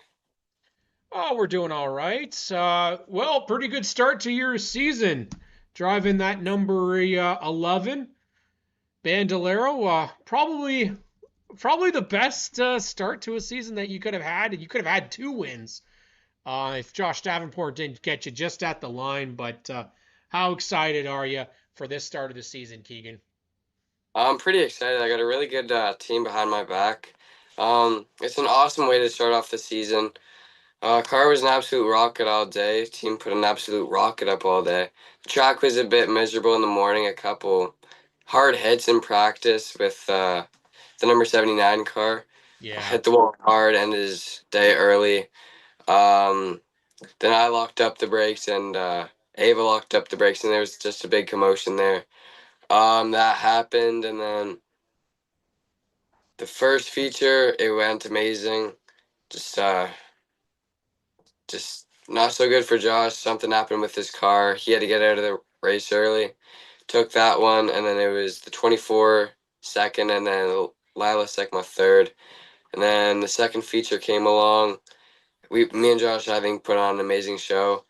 Oh, we're doing all right. Well, pretty good start to your season. Driving that number 11 Bandolero. Probably the best start to a season that you could have had. You could have had 2 wins if Josh Davenport didn't get you just at the line. But how excited are you for this start of the season, Keegan? I'm pretty excited. I got a really good team behind my back. It's an awesome way to start off the season. Car was an absolute rocket all day. Team put an absolute rocket up all day. The track was a bit miserable in the morning. A couple hard hits in practice with the number 79 car. Yeah. Hit the wall hard, ended his day early. Then I locked up the brakes and Ava locked up the brakes, and there was just a big commotion there. That happened, and then the first feature, it went amazing. Just not so good for Josh. Something happened with his car. He had to get out of the race early. Took that one, and then it was the 24 second, and then Lila Sekma third. And then the second feature came along. Me and Josh, I think, put on an amazing show.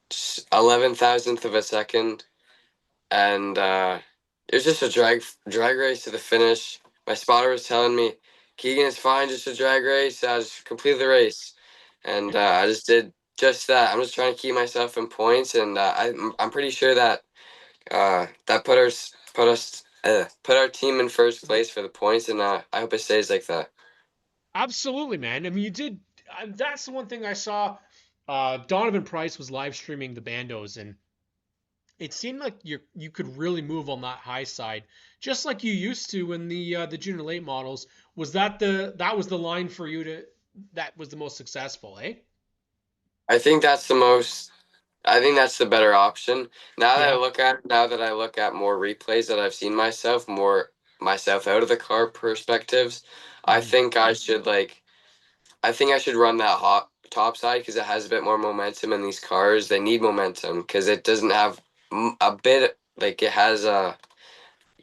11,000th of a second, and it was just a drag race to the finish. My spotter was telling me, Keegan, it's fine, just a drag race. I just completed the race, and I just did just that. I'm just trying to keep myself in points, and I'm pretty sure that that put our team in first place for the points, and I hope it stays like that. Absolutely, man. I mean, you did. That's the one thing I saw. Donovan Price was live streaming the bandos, and it seemed like you could really move on that high side, just like you used to in the junior late models. Was that was the line for you that was the most successful, eh? I think that's the most. I think that's the better option. Now that I Yeah. look at now that I look at more replays that I've seen more myself out of the car perspectives, I Mhm. think I think I should run that hot top side because it has a bit more momentum in these cars. They need momentum because it doesn't have a bit like it has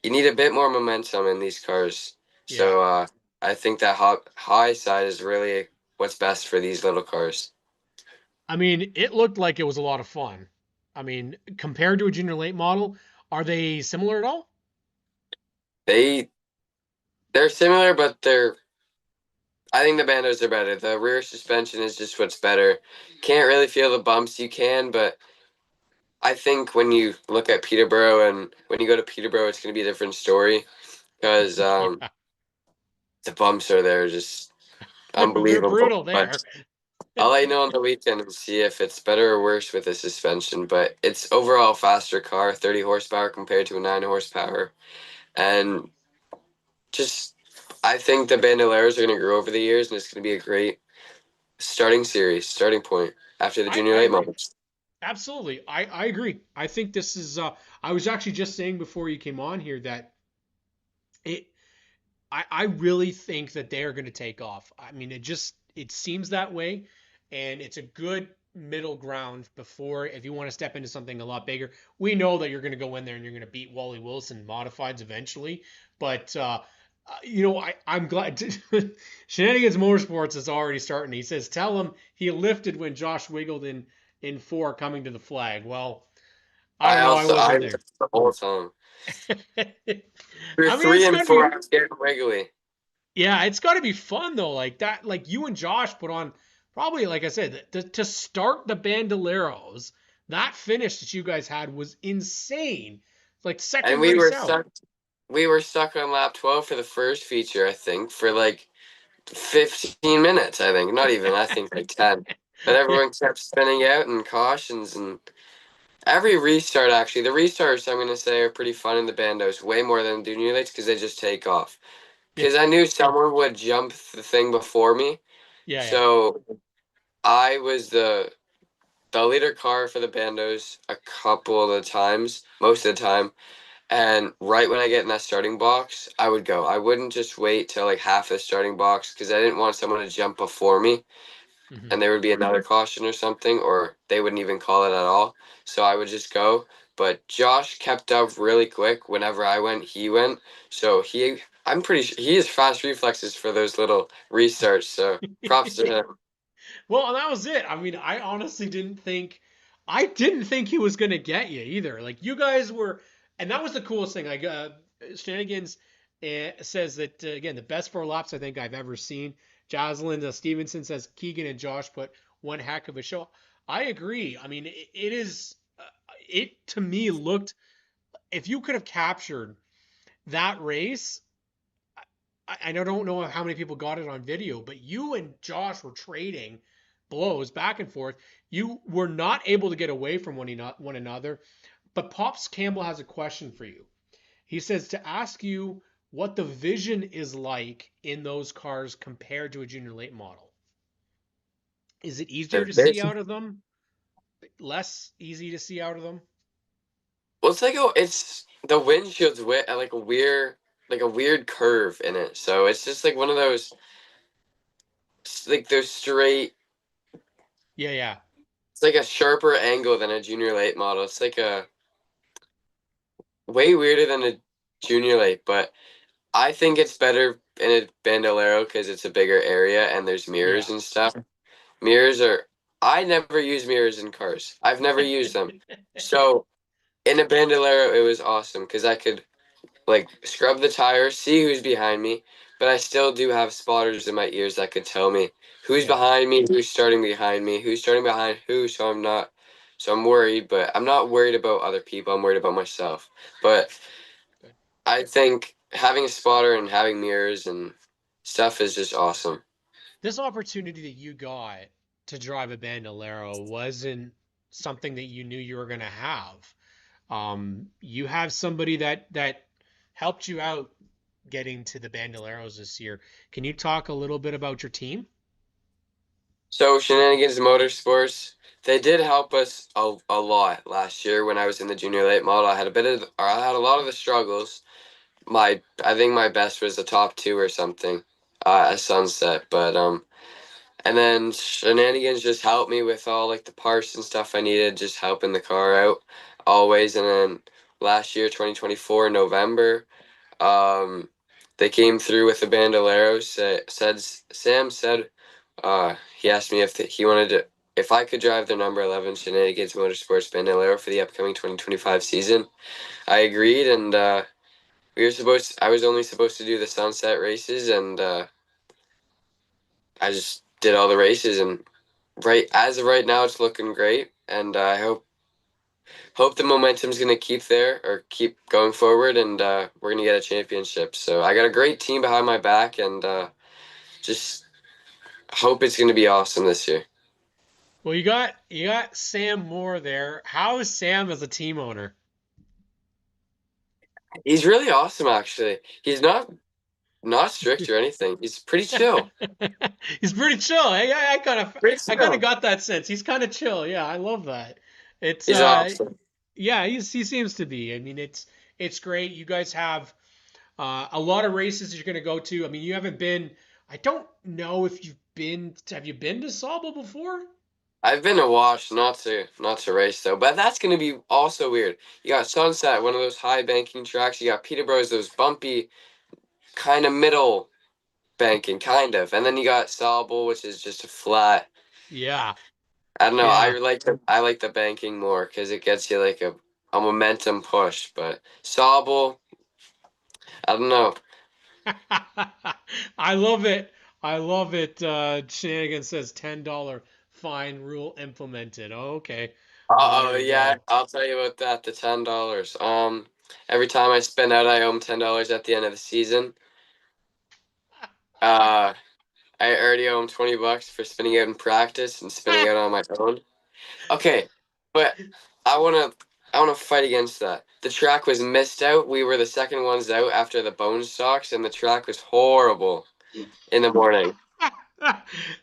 you need a bit more momentum in these cars. Yeah. So I think that high side is really what's best for these little cars. I mean, it looked like it was a lot of fun. I mean, compared to a junior late model, are they similar at all? They they're similar, but I think the bandos are better. The rear suspension is just what's better. Can't really feel the bumps. You can, but I think when you look at Peterborough and when you go to Peterborough, it's going to be a different story because Yeah. the bumps are there, just They're unbelievable. brutal But there. I'll let you know on the weekend and see if it's better or worse with the suspension. But it's overall a faster car, 30 horsepower compared to a 9 horsepower. And just, I think the Bandoleros are going to grow over the years, and it's going to be a great starting point after the junior I late agree. models. Absolutely. I agree. I think this is I was actually just saying before you came on here that it I really think that they are going to take off. I mean, it seems that way, and it's a good middle ground before if you want to step into something a lot bigger. We know that you're going to go in there and you're going to beat Wally Wilson modifieds eventually, but I'm glad Shenanigans Motorsports is already starting. He says, "Tell him he lifted when Josh wiggled in 4 coming to the flag." Well, I don't know. I I wasn't did there. the whole time. Through I mean, three it's and got to four, be. I was getting wiggly. Yeah, it's got to be fun though. Like that, like you and Josh put on probably, like I said, to start the Bandoleros. That finish that you guys had was insane. Like And second race out. we were stuck on lap 12 for the first feature, I think, for like 15 minutes, I think. Not even, I think like 10. But Yeah, everyone kept spinning out and cautions and every restart, actually. The restarts, I'm going to say, are pretty fun in the bandos, way more than junior lights because they just take off. yeah, Because I knew someone would jump the thing before me, Yeah, yeah. So I was the leader car for the bandos a couple of the times, most of the time. And right when I get in that starting box, I would go. I wouldn't just wait till like half the starting box because I didn't want someone to jump before me Hmm. and there would be another caution or something, or they wouldn't even call it at all. So I would just go. But Josh kept up really quick. Whenever I went, he went. So I'm pretty sure he has fast reflexes for those little restarts. So props to him. Well, and that was it. I mean, I didn't think he was gonna get you either. Like you guys were, and that was the coolest thing. Like Shenanigans says that again, the best 4 laps I think I've ever seen. Jocelyn Stevenson says Keegan and Josh put one heck of a show. I agree. I mean, it is. It to me looked. If you could have captured that race, I don't know how many people got it on video, but you and Josh were trading blows back and forth. You were not able to get away from one another. But Pops Campbell has a question for you. He says to ask you what the vision is like in those cars compared to a junior late model. Is it easier The to see vision. out of them? Less easy to see out of them? Well, it's the windshield's at like a weird curve in it. So it's just like one of those like those straight. Yeah, yeah. It's like a sharper angle than a junior late model. It's like a way weirder than a junior late, but I think it's better in a bandolero because it's a bigger area and there's mirrors Yeah. and stuff. Mirrors are. I never use mirrors in cars. I've never used them. So in a bandolero, it was awesome because I could like scrub the tires, see who's behind me, but I still do have spotters in my ears that could tell me who's Yeah. behind me, who's starting behind me, who's starting behind who. So I'm worried, but I'm not worried about other people. I'm worried about myself. But Good. I think having a spotter and having mirrors and stuff is just awesome. This opportunity that you got to drive a Bandolero wasn't something that you knew you were going to have. You have somebody that helped you out getting to the Bandoleros this year. Can you talk a little bit about your team? So Shenanigans Motorsports, they did help us a lot last year when I was in the junior late model. I had a lot of the struggles. I think my best was the top two or something at Sunset, but and then Shenanigans just helped me with all like the parts and stuff I needed, just helping the car out always. And then last year, 2024 November, um, they came through with the Bandoleros. Sam said he asked me he wanted to if I could drive their number 11 Shenanigans Motorsports Bandolero for the upcoming 2025 season. I agreed, and I was only supposed to do the sunset races, and I just did all the races. And right as of right now, it's looking great, and I hope the momentum's gonna keep there or keep going forward, and we're gonna get a championship. So I got a great team behind my back, and just hope it's gonna be awesome this year. Well, you got Sam Moore there. How is Sam as a team owner? He's really awesome, actually. He's not strict or anything. He's pretty chill. He's pretty chill. Pretty I kind of chill. got that sense. He's kind of chill. Yeah, I love that. It's He's awesome. yeah, he seems to be. I mean, it's great. You guys have a lot of races you're going to go to. I mean, you haven't been. I don't know if you've been. Have you been to Sabo before? I've been to Wash, not to race though, but that's gonna be also weird. You got Sunset, one of those high banking tracks. You got Peterborough's, those bumpy kind of middle banking, kind of, and then you got Sauble, which is just a flat. Yeah, I don't know. yeah. I like the banking more because it gets you like a momentum push. But Sauble, I don't know. I love it. I love it. Shenanigan says $10 fine rule implemented. Okay. Well, Oh there you yeah, go. I'll tell you about that. The $10. Every time I spend out, I owe 'em $10 at the end of the season. Uh, I already owe him $20 for spinning out in practice and spinning out on my own. Okay, but I wanna I wanna fight against that. The track was missed out. We were the second ones out after the bone stocks, and the track was horrible in the morning.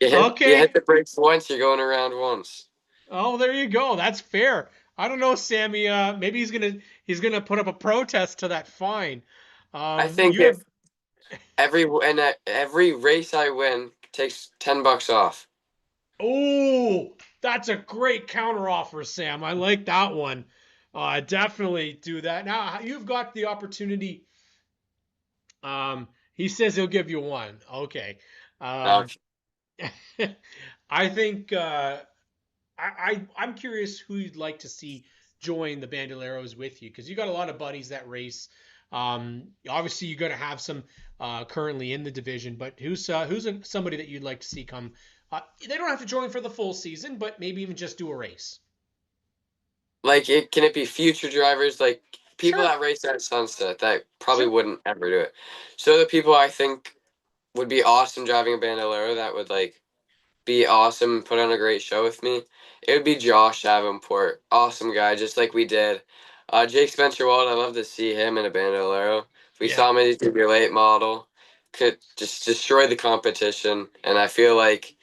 You Okay. hit the brakes once, you're going around once. Oh, there you go. That's fair. I don't know, Sammy. Maybe he's gonna put up a protest to that fine. I think You if have every race I win takes $10 off. Oh, that's a great counter offer, Sam. I like that one. Definitely do that. Now you've got the opportunity. He says he'll give you one. Okay. Um, Okay. I think I'm curious who you'd like to see join the Bandoleros with you because you got a lot of buddies that race. Obviously you're going to have some currently in the division, but somebody that you'd like to see come? They don't have to join for the full season, but maybe even just do a race. Like, can it be future drivers, like people Sure, that race at Sunset that probably sure. wouldn't ever do it? So the people I think would be awesome driving a Bandolero that would like be awesome and put on a great show with me. It would be Josh Davenport, awesome guy, just like we did. Jake Spencer Wald, I love to see him in a Bandolero. We Yeah, saw him in his late model, could just destroy the competition, and I feel like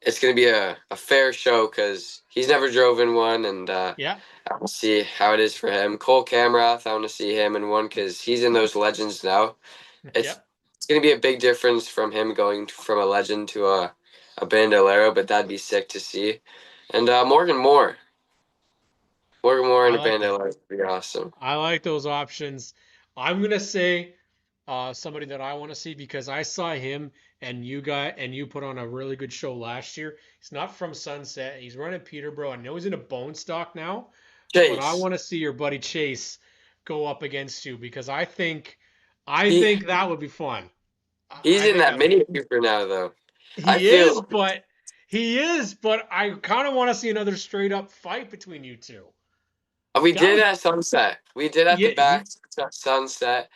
it's going to be a fair show because he's never drove in one, and yeah, I want to see how it is for him. Cole Camrath, I want to see him in one because he's in those legends now. It's yep. it's going to be a big difference from him going from a legend to a Bandolero, but that'd be sick to see. And Morgan Moore I in a like that. Bandolero would be awesome. I like those options. I'm gonna say somebody that I want to see because I saw him and you put on a really good show last year. He's not from Sunset. He's running Peterborough. I know he's in a bone stock now, but I Chase, want to see your buddy Chase go up against you because I he think that would be fun. he's I in think that that would be Mini Cooper now though. I he is, feel but he is, but I kind of want to see another straight up fight between you two. we That did would at Sunset. We did at the yeah, back Sunset.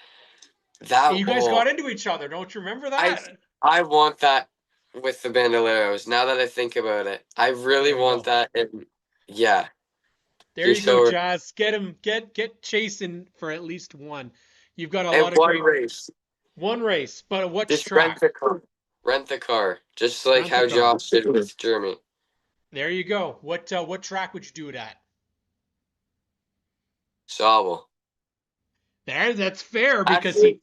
That you guys oh got into each other. Don't you remember I that? I want that with the Bandoleros. Now that I think about it, I really There you want go. that. And yeah, There you're you go, so Jazz. Get him, get chasing for at least one. You've got a and lot of one great race. one race, but which Just rent track? the car. Rent the car, just like Rent the how car. Josh did with Jeremy. There you go. What track would you do it at? Sobel. That's fair because Actually, he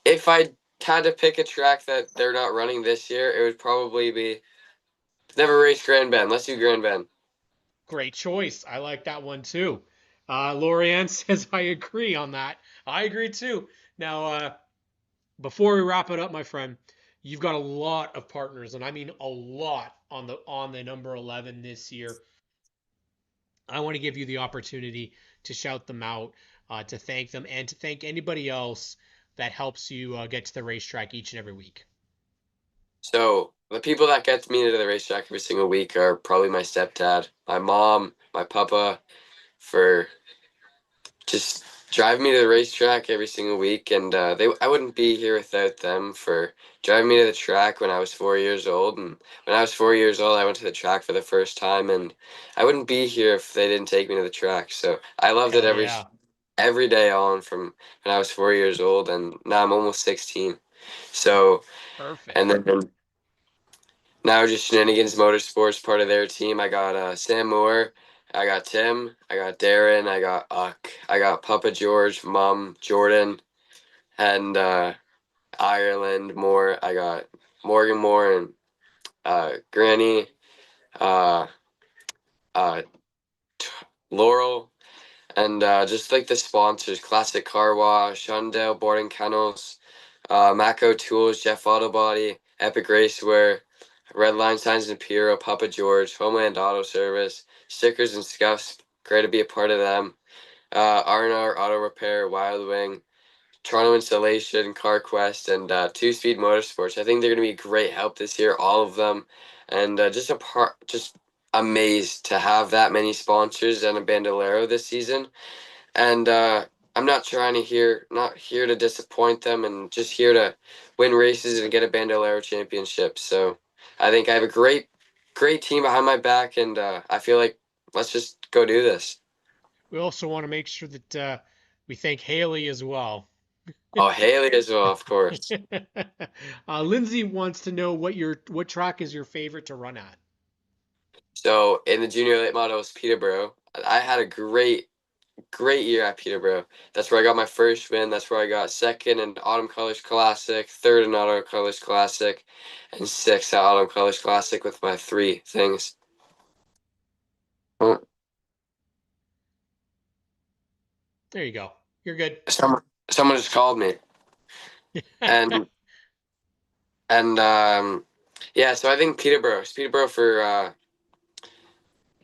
if I had to pick a track that they're not running this year, it would probably be never race Grand Bend. Let's do Grand Bend. great choice. I like that one too. Lorianne says I agree on that. I agree too. Now, before we wrap it up, my friend, you've got a lot of partners, and I mean a lot on the number 11 this year. I want to give you the opportunity to shout them out, to thank them, and to thank anybody else that helps you get to the racetrack each and every week. So the people that get me to the racetrack every single week are probably my stepdad, my mom, my papa, for just drive me to the racetrack every single week, and I wouldn't be here without them for driving me to the track when I was 4 years old. And when I was 4 years old, I went to the track for the first time, and I wouldn't be here if they didn't take me to the track. So I loved it Hell yeah. every day on from when I was 4 years old, and now I'm almost 16. So and Perfect. then now just Shenanigans Motorsports, part of their team. I got Sam Moore, I got Tim, I got Darren, I got Uck, I got Papa George, Mom Jordan, and Ireland Moore. I got Morgan Moore and Granny, uh, uh, Laurel, and just like the sponsors: Classic Car Wash, Shundale Boarding Kennels, Mako Tools, Jeff Autobody, Epic Racewear, Red Line Signs and Puro, Papa George, Homeland Auto Service, Stickers and Scuffs. Great to be a part of them. R&R Auto Repair, Wild Wing, Toronto Installation, CarQuest, and Two Speed Motorsports. I think they're going to be great help this year, all of them, and just amazed to have that many sponsors and a Bandolero this season. And I'm not here to disappoint them, and just here to win races and get a Bandolero championship. So I think I have a great team behind my back, and I feel like let's just go do this. We also want to make sure that we thank Haley as well. Oh, Haley as well, of course. Lindsay wants to know what track is your favorite to run at? So in the junior late models, Peterborough, I had a great year at Peterborough. That's where I got my first win. That's where I got second in Autumn Colors Classic, third in Autumn Colors Classic, and sixth at Autumn Colors Classic with my three things. Oh, There you go. You're good. someone just called me, and yeah. So I think Peterborough for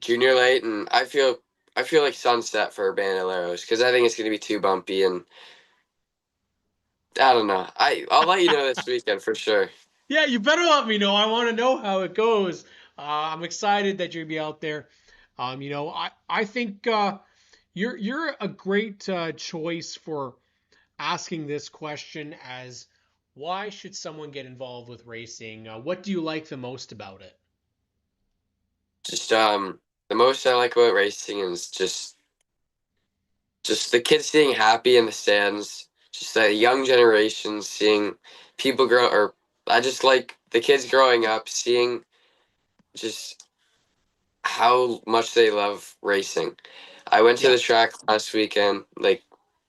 junior late, and I feel like sunset for Bandoleros because I think it's going to be too bumpy, and I don't know. I'll let you know this weekend for sure. Yeah, you better let me know. I want to know how it goes. I'm excited that you'll be out there. I think you're a great choice for asking this question as why should someone get involved with racing? What do you like the most about it? Just the most I like about racing is just the kids being happy in the stands, just the young generation seeing people grow, or I just like the kids growing up, seeing just how much they love racing. I went to Yeah, the track last weekend, like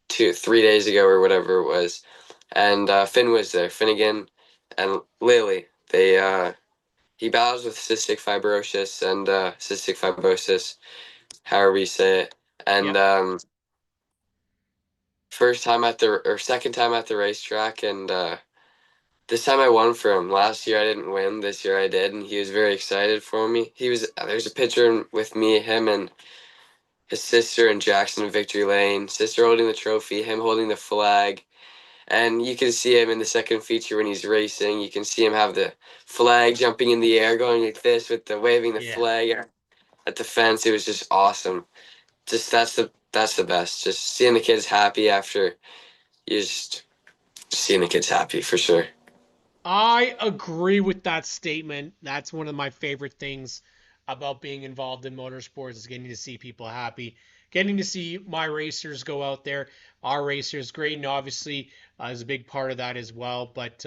3 days ago or whatever it was, and Finn was there, Finnegan and Lily. He battles with cystic fibrosis and cystic fibrosis, however you say it, and yep. first time at the or second time at the racetrack, and this time I won for him. Last year I didn't win. This year I did, and he was very excited for me. There's a picture with me, him, and his sister and Jackson in victory lane. Sister holding the trophy, him holding the flag, and you can see him in the second feature when he's racing. You can see him have the flag jumping in the air, going like this with the waving the Yeah. flag at the fence. It was just awesome. Just that's the best. Just seeing the kids happy after you just seeing the kids happy for sure. I agree with that statement. That's one of my favorite things about being involved in motorsports is getting to see people happy, getting to see my racers go out there. Our racers, great, and obviously is a big part of that as well. But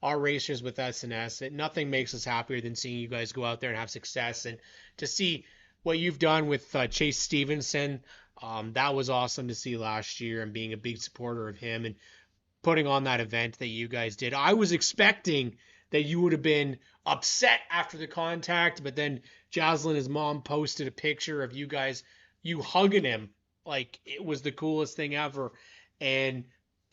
our racers with S&S, nothing makes us happier than seeing you guys go out there and have success, and to see what you've done with Chase Stevenson. That was awesome to see last year, and being a big supporter of him and putting on that event that you guys did. I was expecting that you would have been upset after the contact, but then Jocelyn, his mom, posted a picture of you guys, you hugging him like it was the coolest thing ever. And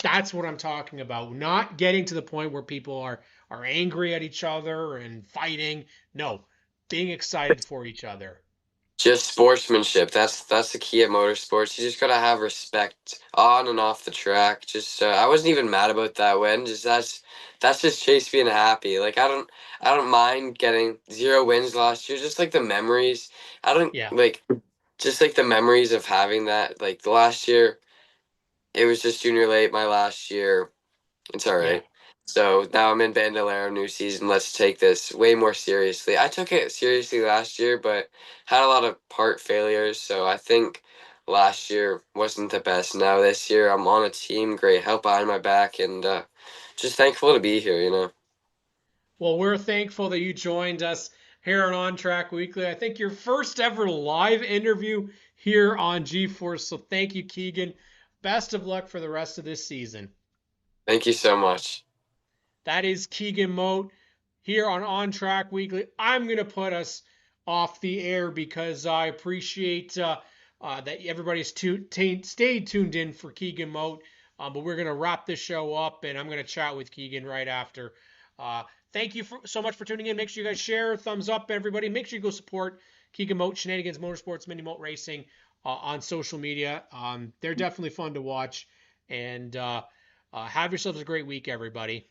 that's what I'm talking about. Not getting to the point where people are angry at each other and fighting. No, being excited for each other. Just sportsmanship. That's the key at motorsports. You just gotta have respect on and off the track. Just I wasn't even mad about that win. Just that's just Chase being happy. Like I don't mind getting 0 wins last year. Just like the memories. I don't Yeah, like just like the memories of having that. Like the last year, it was just junior late. My last year. It's all yeah. right. So now I'm in Bandolero new season. Let's take this way more seriously. I took it seriously last year, but had a lot of part failures. So I think last year wasn't the best. Now this year I'm on a team, great help behind my back, and just thankful to be here. You know. Well, we're thankful that you joined us here on OnTrack Weekly. I think your first ever live interview here on G-Force. So thank you, Keegan. Best of luck for the rest of this season. Thank you so much. That is Keegan Moat here on OnTrack Weekly. I'm going to put us off the air because I appreciate that everybody's stayed tuned in for Keegan Moat. But we're going to wrap this show up, and I'm going to chat with Keegan right after. Thank you so much for tuning in. Make sure you guys share, thumbs up, everybody. Make sure you go support Keegan Moat, Shenanigans Motorsports, Mini Moat Racing on social media. They're definitely fun to watch. And have yourselves a great week, everybody.